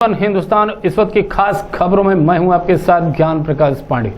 हिंदुस्तान इस वक्त की खास खबरों में मैं हूं आपके साथ ज्ञान प्रकाश पांडे।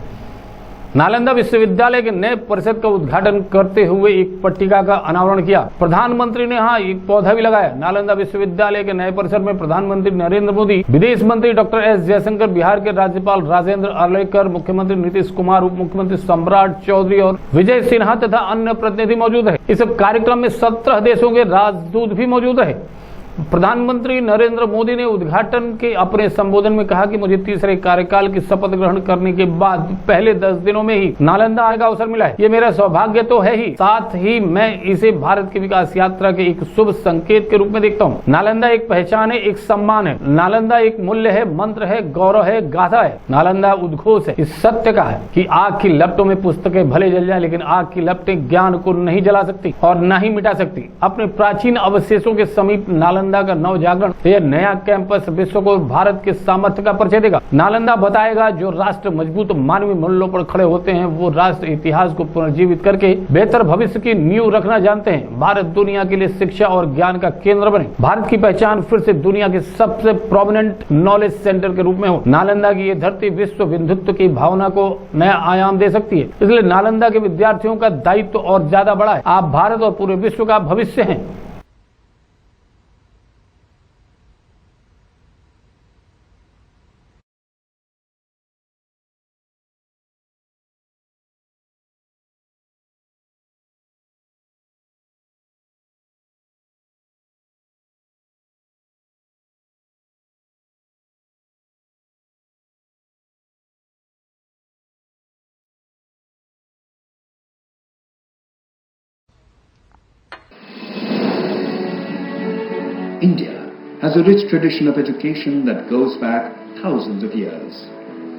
नालंदा विश्वविद्यालय के नए परिसर का उद्घाटन करते हुए एक पट्टिका का अनावरण किया। प्रधानमंत्री ने एक पौधा भी लगाया। नालंदा विश्वविद्यालय के नए परिसर में प्रधानमंत्री नरेंद्र मोदी, विदेश मंत्री डॉक्टर एस जयशंकर, बिहार के राज्यपाल राजेंद्र अर्लेकर, मुख्यमंत्री नीतीश कुमार, उप मुख्यमंत्री सम्राट चौधरी और विजय सिन्हा तथा अन्य प्रतिनिधि मौजूद है। इस कार्यक्रम में 17 देशों के राजदूत भी मौजूद है। प्रधानमंत्री नरेंद्र मोदी ने उद्घाटन के अपने संबोधन में कहा कि मुझे तीसरे कार्यकाल की शपथ ग्रहण करने के बाद पहले 10 दिनों में ही नालंदा आने का अवसर मिला है। ये मेरा सौभाग्य तो है ही, साथ ही मैं इसे भारत की विकास यात्रा के एक शुभ संकेत के रूप में देखता हूँ। नालंदा एक पहचान है, एक सम्मान है। नालंदा एक मूल्य है, मंत्र है, गौरव है, गाथा है। नालंदा उद्घोष है। इस सत्य का है कि आग की लपटों में पुस्तकें भले जल जाए, लेकिन आग की लपटें ज्ञान को नहीं जला सकती और न ही मिटा सकती। अपने प्राचीन अवशेषों के समीप नालंदा का नव जागरण, यह नया कैंपस विश्व को भारत के सामर्थ्य का परिचय देगा। नालंदा बताएगा जो राष्ट्र मजबूत मानवीय मूल्यों पर खड़े होते हैं वो राष्ट्र इतिहास को पुनर्जीवित करके बेहतर भविष्य की नींव रखना जानते हैं। भारत दुनिया के लिए शिक्षा और ज्ञान का केंद्र बने। भारत की पहचान फिर से दुनिया के सबसे प्रोमिनेंट नॉलेज सेंटर के रूप में हो। नालंदा की यह धरती विश्व बंधुत्व की भावना को नया आयाम दे सकती है। इसलिए नालंदा के विद्यार्थियों का दायित्व और ज्यादा बड़ा है। आप भारत और पूरे विश्व का भविष्य हैं। India has a rich tradition of education that goes back thousands of years.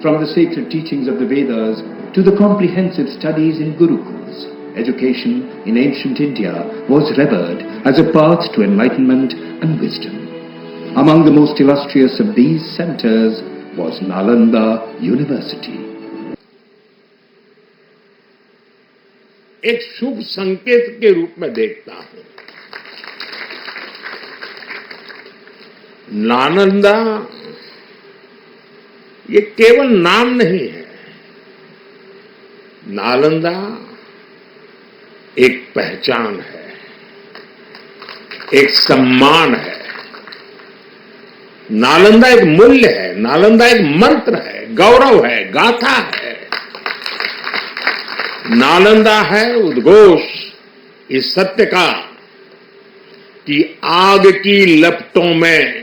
From the sacred teachings of the Vedas to the comprehensive studies in Gurukuls, education in ancient India was revered as a path to enlightenment and wisdom. Among the most illustrious of these centers was Nalanda University. एक शुभ संकेत के रूप में देखता हूं। नालंदा ये केवल नाम नहीं है। नालंदा एक पहचान है, एक सम्मान है। नालंदा एक मूल्य है, नालंदा एक मंत्र है, गौरव है, गाथा है। नालंदा है उद्घोष इस सत्य का कि आग की लपटों में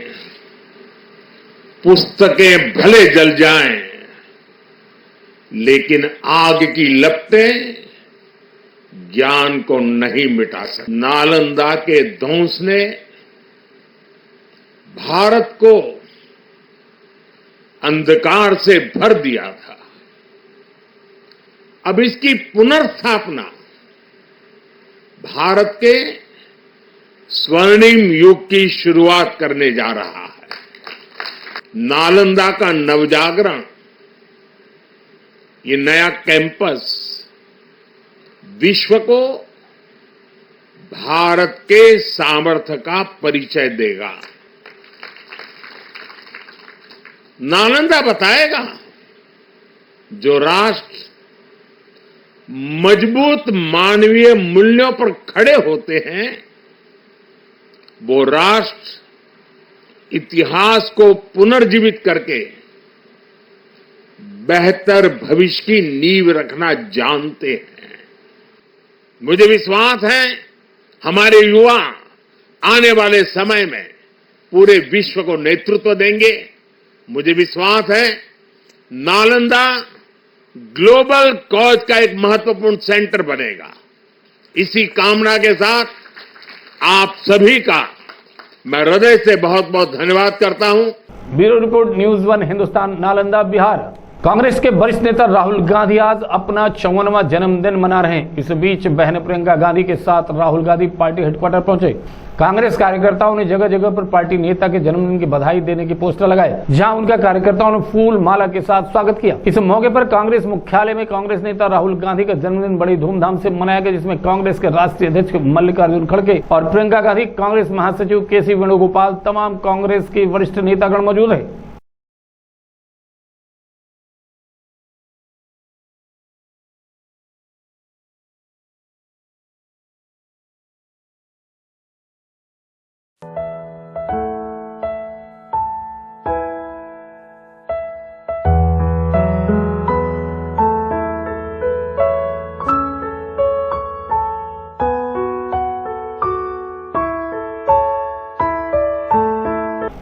पुस्तकें भले जल जाएं, लेकिन आग की लपटें ज्ञान को नहीं मिटा सकती। नालंदा के ध्वंस ने भारत को अंधकार से भर दिया था। अब इसकी पुनर्स्थापना भारत के स्वर्णिम युग की शुरुआत करने जा रहा है। नालंदा का नवजागरण, ये नया कैंपस विश्व को भारत के सामर्थ्य का परिचय देगा। नालंदा बताएगा जो राष्ट्र मजबूत मानवीय मूल्यों पर खड़े होते हैं वो राष्ट्र इतिहास को पुनर्जीवित करके बेहतर भविष्य की नींव रखना जानते हैं। मुझे विश्वास है हमारे युवा आने वाले समय में पूरे विश्व को नेतृत्व देंगे। मुझे विश्वास है नालंदा ग्लोबल कॉज का एक महत्वपूर्ण सेंटर बनेगा। इसी कामना के साथ आप सभी का मैं हृदय से बहुत बहुत धन्यवाद करता हूं। Bureau report news 1 Hindustan, Nalanda, Bihar. Congress के वरिष्ठ नेता राहुल गांधी आज अपना 54वां जन्मदिन मना रहे हैं। इस बीच बहन प्रियंका गांधी के साथ राहुल गांधी पार्टी हेडक्वार्टर पहुंचे। कांग्रेस कार्यकर्ताओं ने जगह जगह पर पार्टी नेता के जन्मदिन की बधाई देने के पोस्टर लगाए, जहां उनका कार्यकर्ताओं ने फूल माला के साथ स्वागत किया। इस मौके पर कांग्रेस मुख्यालय में कांग्रेस नेता राहुल गांधी का जन्मदिन बड़ी धूमधाम से मनाया गया, जिसमें कांग्रेस के राष्ट्रीय अध्यक्ष मल्लिकार्जुन खड़गे और प्रियंका गांधी, कांग्रेस महासचिव केसी वेणुगोपाल, तमाम कांग्रेस के वरिष्ठ नेतागण मौजूद है।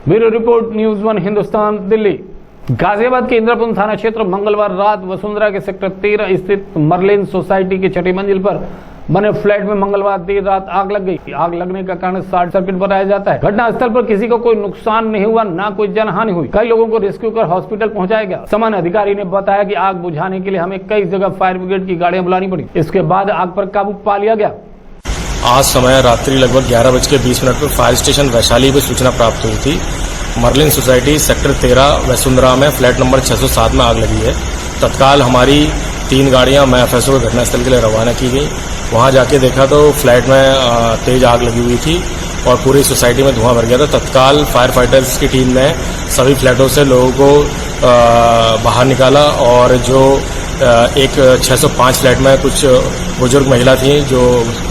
Bureau report, news 1 Hindustan, Delhi. Ghaziabad के इंद्रपुर थाना क्षेत्र मंगलवार रात वसुंधरा के सेक्टर 13 स्थित मर्लिन सोसाइटी की छठी मंजिल पर बने फ्लैट में मंगलवार देर रात आग लग गई। आग लगने का कारण शॉर्ट सर्किट बताया जाता है। घटना स्थल पर किसी को कोई नुकसान नहीं हुआ, ना कोई जनहानि हुई। कई लोगों को रेस्क्यू कर हॉस्पिटल पहुंचाया गया। सामान्य अधिकारी ने बताया कि आग बुझाने के लिए हमें कई जगह फायर ब्रिगेड की गाड़ियां बुलानी पड़ी। इसके बाद आग पर काबू पा लिया गया। आज समय रात्रि लगभग 11:20 पर फायर स्टेशन वैशाली को सूचना प्राप्त हुई थी। मर्लिन सोसाइटी सेक्टर 13 वसुंधरा में फ्लैट नंबर 607 में आग लगी है। तत्काल हमारी 3 गाड़ियां मैं एफएसओ घटनास्थल के लिए रवाना की गई। वहां जाके देखा तो फ्लैट में तेज आग लगी हुई थी और पूरी सोसाइटी में धुआं भर गया था। तत्काल फायर फाइटर्स की टीम ने सभी फ्लैटों से लोगों को बाहर निकाला और जो एक 605 फ्लैट में कुछ बुजुर्ग महिला थी जो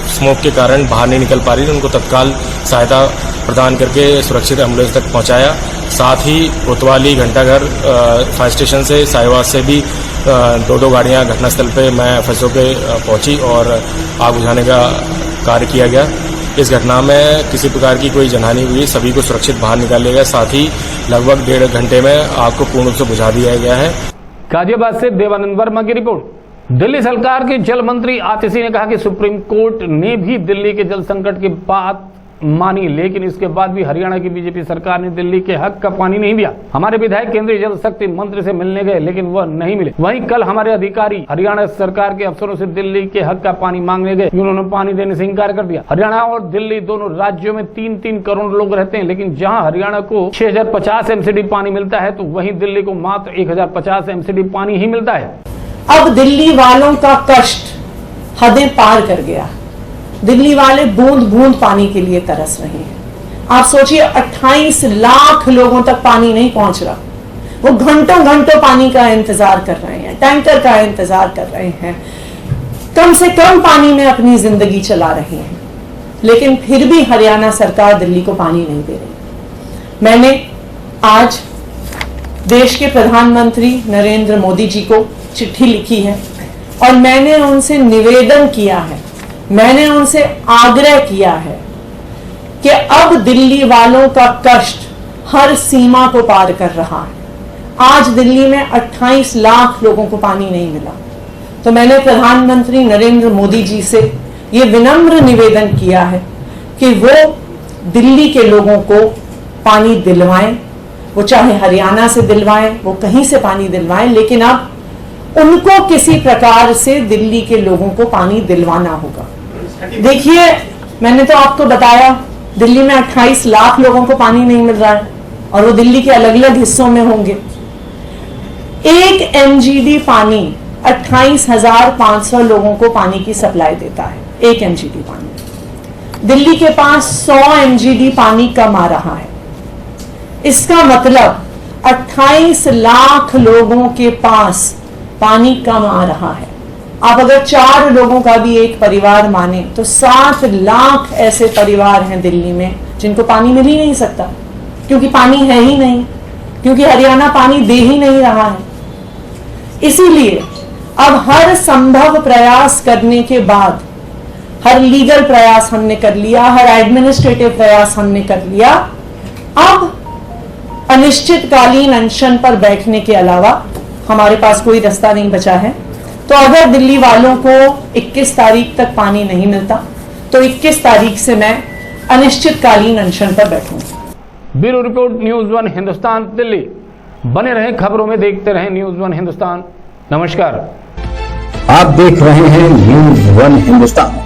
स्मोक के कारण बाहर नहीं निकल पा रही थी, उनको तत्काल सहायता प्रदान करके सुरक्षित एम्बुलेंस तक पहुंचाया। साथ ही कोतवाली, घंटाघर फायर स्टेशन से, साहिवास से भी 2 गाड़ियां घटनास्थल पे मैं एफएसओ के पहुंची और आग बुझाने का कार्य किया गया। इस घटना में किसी प्रकार की कोई जनहानि हुई, सभी को सुरक्षित बाहर निकाल लिया गया। साथ ही लगभग 1.5 घंटे में आग को पूर्ण रूप से बुझा दिया गया है। गाजियाबाद से देवानंद वर्मा की रिपोर्ट। दिल्ली सरकार के जल मंत्री आतिशी ने कहा कि सुप्रीम कोर्ट ने भी दिल्ली के जल संकट की बात मानी, लेकिन इसके बाद भी हरियाणा की बीजेपी सरकार ने दिल्ली के हक का पानी नहीं दिया। हमारे विधायक केंद्रीय जल शक्ति मंत्री से मिलने गए, लेकिन वह नहीं मिले। वहीं कल हमारे अधिकारी हरियाणा सरकार के अफसरों से दिल्ली के हक का पानी मांगने गए, उन्होंने पानी देने से इंकार कर दिया। हरियाणा और दिल्ली दोनों राज्यों में 3-3 करोड़ लोग रहते हैं, लेकिन जहाँ हरियाणा को 6050 एमसीडी पानी मिलता है, तो वहीं दिल्ली को मात्र 1050 एमसीडी पानी ही मिलता है। अब दिल्ली वालों का कष्ट हदें पार कर गया। दिल्ली वाले बूंद बूंद पानी के लिए तरस रहे हैं। आप सोचिए, 28 लाख लोगों तक पानी नहीं पहुंच रहा। वो घंटों घंटों पानी का इंतजार कर रहे हैं, टैंकर का इंतजार कर रहे हैं, कम से कम पानी में अपनी जिंदगी चला रहे हैं, लेकिन फिर भी हरियाणा सरकार दिल्ली को पानी नहीं दे रही। मैंने आज देश के प्रधानमंत्री नरेंद्र मोदी जी को चिट्ठी लिखी है और मैंने उनसे निवेदन किया है, मैंने उनसे आग्रह किया है कि अब दिल्ली वालों का कष्ट हर सीमा को पार कर रहा है। आज दिल्ली में 28 लाख लोगों को पानी नहीं मिला, तो मैंने प्रधानमंत्री नरेंद्र मोदी जी से ये विनम्र निवेदन किया है कि वो दिल्ली के लोगों को पानी दिलवाएं। वो चाहे हरियाणा से दिलवाएं, वो कहीं से पानी दिलवाएं, लेकिन अब उनको किसी प्रकार से दिल्ली के लोगों को पानी दिलवाना होगा। देखिए, मैंने तो आपको बताया दिल्ली में 28 लाख लोगों को पानी नहीं मिल रहा है और वो दिल्ली के अलग अलग हिस्सों में होंगे। 1 MGD पानी 28,500 लोगों को पानी की सप्लाई देता है। 1 MGD पानी, दिल्ली के पास 100 MGD पानी कम आ रहा है। इसका मतलब 28 लाख लोगों के पास पानी कम आ रहा है। आप अगर 4 लोगों का भी एक परिवार माने तो 7 लाख ऐसे परिवार हैं दिल्ली में जिनको पानी मिल ही नहीं सकता, क्योंकि पानी है ही नहीं, क्योंकि हरियाणा पानी दे ही नहीं रहा है। इसीलिए अब हर संभव प्रयास करने के बाद, हर लीगल प्रयास हमने कर लिया, हर एडमिनिस्ट्रेटिव प्रयास हमने कर लिया, अब अनिश्चितकालीन अनशन पर बैठने के अलावा हमारे पास कोई रास्ता नहीं बचा है। तो अगर दिल्ली वालों को 21 तारीख तक पानी नहीं मिलता तो 21 तारीख से मैं अनिश्चितकालीन अनशन पर बैठूंगा। Bureau report, news 1 Hindustan, Delhi. बने रहें खबरों में, देखते रहें न्यूज़ वन हिंदुस्तान। नमस्कार। आप देख रहे हैं न्यूज़ वन हिंदुस्तान।